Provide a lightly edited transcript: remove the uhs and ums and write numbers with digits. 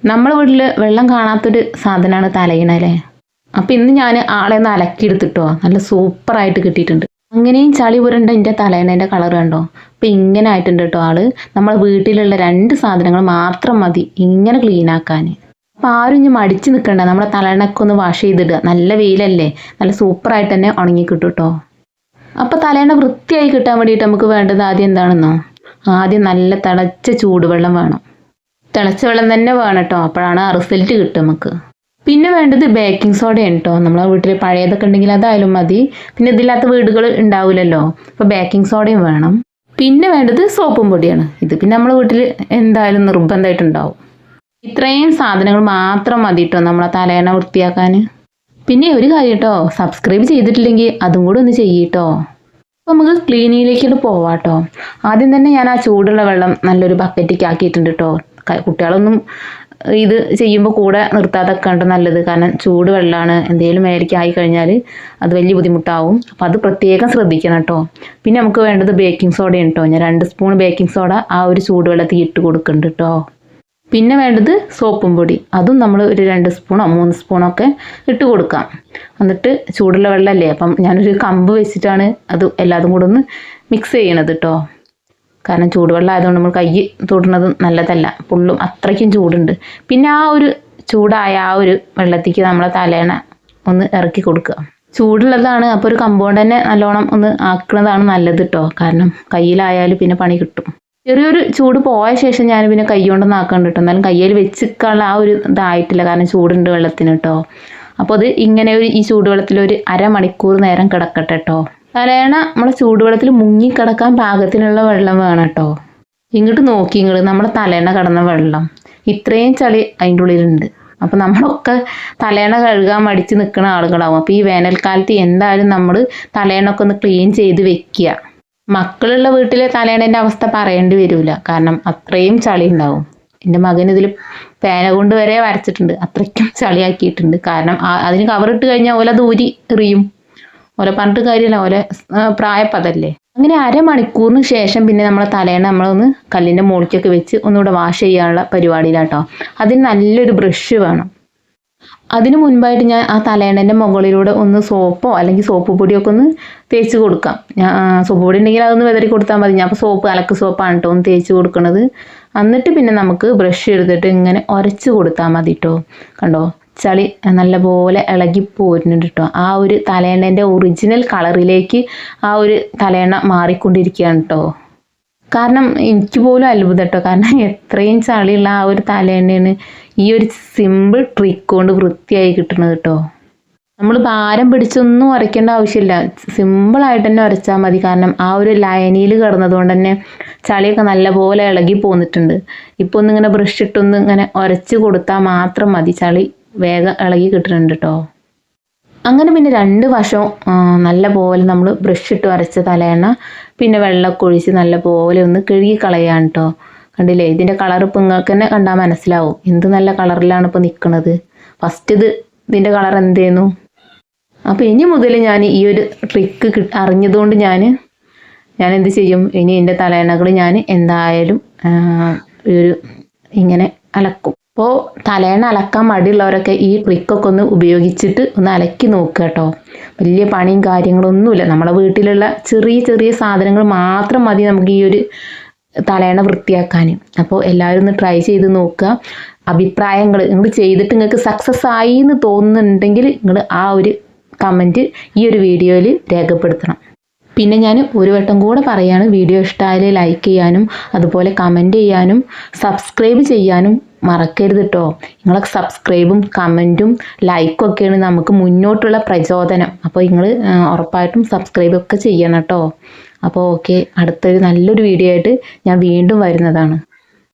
നമ്മളെ വീട്ടിൽ വെള്ളം കാണാത്തൊരു സാധനമാണ് തലയിണ അല്ലേ. അപ്പം ഇന്ന് ഞാൻ ആളെ ഒന്ന് അലക്കിയെടുത്തിട്ടോ, നല്ല സൂപ്പറായിട്ട് കിട്ടിയിട്ടുണ്ട്. അങ്ങനെയും ചളി പുരണ്ട എൻ്റെ തലയിണേൻ്റെ കളർ കണ്ടോ. അപ്പം ഇങ്ങനെ ആയിട്ടുണ്ട് കേട്ടോ ആള്. നമ്മളെ വീട്ടിലുള്ള 2 സാധനങ്ങൾ മാത്രം മതി ഇങ്ങനെ ക്ലീൻ ആക്കാൻ. അപ്പം ആരും ഇനി മടിച്ച് നിൽക്കണ്ട, നമ്മുടെ തലയിണൊക്കെ ഒന്ന് വാഷ് ചെയ്തിടുക. നല്ല വെയിലല്ലേ, നല്ല സൂപ്പറായിട്ട് തന്നെ ഉണങ്ങി കിട്ടും കേട്ടോ. അപ്പം തലയിണ വൃത്തിയായി കിട്ടാൻ വേണ്ടിയിട്ട് നമുക്ക് വേണ്ടത് ആദ്യം എന്താണെന്നോ, ആദ്യം നല്ല തിളച്ച ചൂടുവെള്ളം വേണം. തിളച്ച വെള്ളം തന്നെ വേണം കേട്ടോ, അപ്പോഴാണ് ആ റിസൾട്ട് കിട്ടുക നമുക്ക്. പിന്നെ വേണ്ടത് ബേക്കിംഗ് സോഡയാണ് കേട്ടോ. നമ്മളെ വീട്ടിൽ പഴയതൊക്കെ ഉണ്ടെങ്കിൽ അതായാലും മതി. പിന്നെ ഇതില്ലാത്ത വീടുകൾ ഉണ്ടാവില്ലല്ലോ, അപ്പോൾ ബേക്കിംഗ് സോഡയും വേണം. പിന്നെ വേണ്ടത് സോപ്പും പൊടിയാണ്. ഇത് പിന്നെ നമ്മളെ വീട്ടിൽ എന്തായാലും നിർബന്ധമായിട്ടുണ്ടാവും. ഇത്രയും സാധനങ്ങൾ മാത്രം മതി കേട്ടോ നമ്മളെ തലയിണ വൃത്തിയാക്കാൻ. പിന്നെ ഒരു കാര്യം കേട്ടോ, സബ്സ്ക്രൈബ് ചെയ്തിട്ടില്ലെങ്കിൽ അതും കൂടെ ഒന്ന് ചെയ്യട്ടോ. അപ്പോൾ നമുക്ക് ക്ലീനിങ്ങിലേക്ക് പോവാം കേട്ടോ. ആദ്യം തന്നെ ഞാൻ ആ ചൂടുള്ള വെള്ളം നല്ലൊരു ബക്കറ്റിലേക്ക് ആക്കിയിട്ടുണ്ട് കേട്ടോ. കുട്ടികളൊന്നും ഇത് ചെയ്യുമ്പോൾ കൂടെ നിർത്താതൊക്കെ ഉണ്ട് നല്ലത്. കാരണം ചൂട് വെള്ളമാണ്, എന്തെങ്കിലും മേലേക്ക് ആയി കഴിഞ്ഞാൽ അത് വലിയ ബുദ്ധിമുട്ടാവും. അപ്പം അത് പ്രത്യേകം ശ്രദ്ധിക്കണം കേട്ടോ. പിന്നെ നമുക്ക് വേണ്ടത് ബേക്കിംഗ് സോഡയാണ് കേട്ടോ. ഞാൻ 2 സ്പൂൺ ബേക്കിംഗ് സോഡ ആ ഒരു ചൂടുവെള്ളത്തിൽ ഇട്ട് കൊടുക്കുന്നുണ്ട് കേട്ടോ. പിന്നെ വേണ്ടത് സോപ്പും പൊടി, അതും നമ്മൾ ഒരു 2 സ്പൂണോ 3 സ്പൂണൊക്കെ ഇട്ട് കൊടുക്കാം. എന്നിട്ട് ചൂടുള്ള വെള്ളമല്ലേ, അപ്പം ഞാനൊരു കമ്പ് വെച്ചിട്ടാണ് അത് എല്ലാതും കൂടെ ഒന്ന് മിക്സ് ചെയ്യണത് കേട്ടോ. കാരണം ചൂടുവെള്ളം ആയതുകൊണ്ട് നമ്മൾ കൈ തൊടുന്നത് നല്ലതല്ല, പുള്ളും അത്രയ്ക്കും ചൂടുണ്ട്. പിന്നെ ആ ഒരു ചൂടായ ആ ഒരു വെള്ളത്തേക്ക് നമ്മളെ തലയിണ ഒന്ന് ഇറക്കി കൊടുക്കുക. ചൂടുള്ളതാണ്, അപ്പോൾ ഒരു കമ്പൗണ്ട് തന്നെ നല്ലോണം ഒന്ന് ആക്കുന്നതാണ് നല്ലത് കേട്ടോ. കാരണം കയ്യിലായാലും പിന്നെ പണി കിട്ടും. ചെറിയൊരു ചൂട് പോയ ശേഷം ഞാൻ പിന്നെ കൈ കൊണ്ടൊന്നും ആക്കണ്ട കേട്ടോ. എന്നാലും കയ്യിൽ വെച്ചിക്കാനുള്ള ആ ഒരു ഇതായിട്ടില്ല, കാരണം ചൂടുണ്ട് വെള്ളത്തിന് കേട്ടോ. അപ്പോൾ അത് ഇങ്ങനെ ഈ ചൂടുവെള്ളത്തിൽ ഒരു അരമണിക്കൂർ നേരം കിടക്കട്ടെ കേട്ടോ. തലയിണ നമ്മളെ ചൂടുവെള്ളത്തിൽ മുങ്ങിക്കിടക്കാൻ പാകത്തിനുള്ള വെള്ളം വേണം കേട്ടോ. ഇങ്ങോട്ട് നോക്കി നമ്മളെ തലയിണ കിടന്ന വെള്ളം ഇത്രയും ചളി അതിൻ്റെ ഉള്ളിലുണ്ട്. അപ്പം നമ്മളൊക്കെ തലയിണ കഴുകാൻ മടിച്ച് നിൽക്കുന്ന ആളുകളാവും. അപ്പോൾ ഈ വേനൽക്കാലത്ത് എന്തായാലും നമ്മൾ തലയിണൊക്കെ ഒന്ന് ക്ലീൻ ചെയ്ത് വെക്കുക. മക്കളുള്ള വീട്ടിലെ തലയിണേൻ്റെ അവസ്ഥ പറയേണ്ടി വരില്ല, കാരണം അത്രയും ചളി ഉണ്ടാവും. എൻ്റെ മകൻ ഇതിൽ പേന കൊണ്ട് വരെ വരച്ചിട്ടുണ്ട്, അത്രയ്ക്കും ചളിയാക്കിയിട്ടുണ്ട്. കാരണം അതിന് കവറിട്ട് കഴിഞ്ഞാൽ ഓല ദൂരി എറിയും. ഓല പറഞ്ഞിട്ട് കാര്യമില്ല, ഓല പ്രായപ്പതല്ലേ. അങ്ങനെ അരമണിക്കൂറിന് ശേഷം പിന്നെ നമ്മളെ തലയിണ നമ്മളൊന്ന് കല്ലിൻ്റെ മുകളിലേക്കൊക്കെ വെച്ച് ഒന്നുകൂടെ വാഷ് ചെയ്യാനുള്ള പരിപാടിയിലാട്ടോ. അതിന് നല്ലൊരു ബ്രഷ് വേണം. അതിന് മുൻപായിട്ട് ഞാൻ ആ തലയിണേൻ്റെ മുകളിലൂടെ ഒന്ന് സോപ്പോ അല്ലെങ്കിൽ സോപ്പ് പൊടിയൊക്കെ ഒന്ന് തേച്ച് കൊടുക്കാം. സോപ്പ് പൊടി ഉണ്ടെങ്കിൽ അതൊന്ന് വെതറി കൊടുത്താൽ മതി. ഞാൻ അപ്പോൾ അലക്ക് സോപ്പാണ് കേട്ടോ ഒന്ന് തേച്ച് കൊടുക്കുന്നത്. എന്നിട്ട് പിന്നെ നമുക്ക് ബ്രഷ് എടുത്തിട്ട് ഇങ്ങനെ ഉരച്ച് കൊടുത്താൽ മതി കേട്ടോ. കണ്ടോ, ചളി നല്ലപോലെ ഇളകി പോരുന്നുണ്ട് കേട്ടോ. ആ ഒരു തലയിണേൻ്റെ ഒറിജിനൽ കളറിലേക്ക് ആ ഒരു തലയിണ മാറിക്കൊണ്ടിരിക്കുകയാണ് കേട്ടോ. കാരണം എനിക്ക് പോലും അത്ഭുതം കേട്ടോ, കാരണം എത്രയും ചളിയുള്ള ആ ഒരു തലയിണയാണ് ഈ ഒരു സിമ്പിൾ ട്രിക്ക് കൊണ്ട് വൃത്തിയായി കിട്ടുന്നത് കേട്ടോ. നമ്മൾ ഭാരം പിടിച്ചൊന്നും ഉരയ്ക്കേണ്ട ആവശ്യമില്ല, സിമ്പിളായിട്ട് തന്നെ ഉരച്ചാൽ മതി. കാരണം ആ ഒരു ലൈനിൽ കിടന്നതുകൊണ്ട് തന്നെ ചളിയൊക്കെ നല്ലപോലെ ഇളകി പോന്നിട്ടുണ്ട്. ഇപ്പോൾ ഒന്നിങ്ങനെ ബ്രഷ് ഇട്ടൊന്ന് ഇങ്ങനെ ഉരച്ച് കൊടുത്താൽ മാത്രം മതി, ചളി വേഗം ഇളകി കിട്ടുന്നുണ്ട് കേട്ടോ. അങ്ങനെ പിന്നെ 2 വശവും നല്ല പോലെ നമ്മൾ ബ്രഷ് ഇട്ട് വരച്ച തലയിണ പിന്നെ വെള്ളമൊക്കെ ഒഴിച്ച് നല്ല പോലെ ഒന്ന് കഴുകി കളയാണ് കേട്ടോ. കണ്ടില്ലേ, ഇതിൻ്റെ കളർ ഇപ്പം നിങ്ങൾക്ക് തന്നെ കണ്ടാൽ മനസ്സിലാവും എന്ത് നല്ല കളറിലാണ് ഇപ്പോൾ നിൽക്കുന്നത്. ഫസ്റ്റ് ഇതിൻ്റെ കളർ എന്തേന്നു. അപ്പോൾ ഇനി മുതൽ ഞാൻ ഈ ഒരു ട്രിക്ക് അറിഞ്ഞതുകൊണ്ട് ഞാൻ എന്ത് ചെയ്യും, ഇനി എൻ്റെ തലയിണകൾ ഞാൻ എന്തായാലും ഇങ്ങനെ അലക്കും. അപ്പോൾ തലയിണ അലക്കാൻ മടിയുള്ളവരൊക്കെ ഈ ട്രിക്കൊക്കെ ഒന്ന് ഉപയോഗിച്ചിട്ട് ഒന്ന് അലക്കി നോക്കുക കേട്ടോ. വലിയ പണിയും കാര്യങ്ങളൊന്നുമില്ല, നമ്മളെ വീട്ടിലുള്ള ചെറിയ ചെറിയ സാധനങ്ങൾ മാത്രം മതി നമുക്ക് ഈ ഒരു തലയിണ വൃത്തിയാക്കാൻ. അപ്പോൾ എല്ലാവരും ഒന്ന് ട്രൈ ചെയ്ത് നോക്കുക. അഭിപ്രായങ്ങൾ നിങ്ങൾ ചെയ്തിട്ട് നിങ്ങൾക്ക് സക്സസ് ആയി എന്ന് തോന്നുന്നുണ്ടെങ്കിൽ നിങ്ങൾ ആ ഒരു കമൻറ്റ് ഈ ഒരു വീഡിയോയിൽ രേഖപ്പെടുത്തണം. പിന്നെ ഞാൻ ഒരു വട്ടം കൂടെ പറയാണ്, വീഡിയോ ഇഷ്ടമായാൽ ലൈക്ക് ചെയ്യാനും അതുപോലെ കമൻറ്റ് ചെയ്യാനും സബ്സ്ക്രൈബ് ചെയ്യാനും മറക്കരുത് കേട്ടോ. നിങ്ങളെ സബ്സ്ക്രൈബും കമൻറ്റും ലൈക്കും ഒക്കെയാണ് നമുക്ക് മുന്നോട്ടുള്ള പ്രചോദനം. അപ്പോൾ നിങ്ങൾ ഉറപ്പായിട്ടും സബ്സ്ക്രൈബൊക്കെ ചെയ്യണം കേട്ടോ. അപ്പോൾ ഓക്കെ, അടുത്തൊരു നല്ലൊരു വീഡിയോ ആയിട്ട് ഞാൻ വീണ്ടും വരുന്നതാണ്.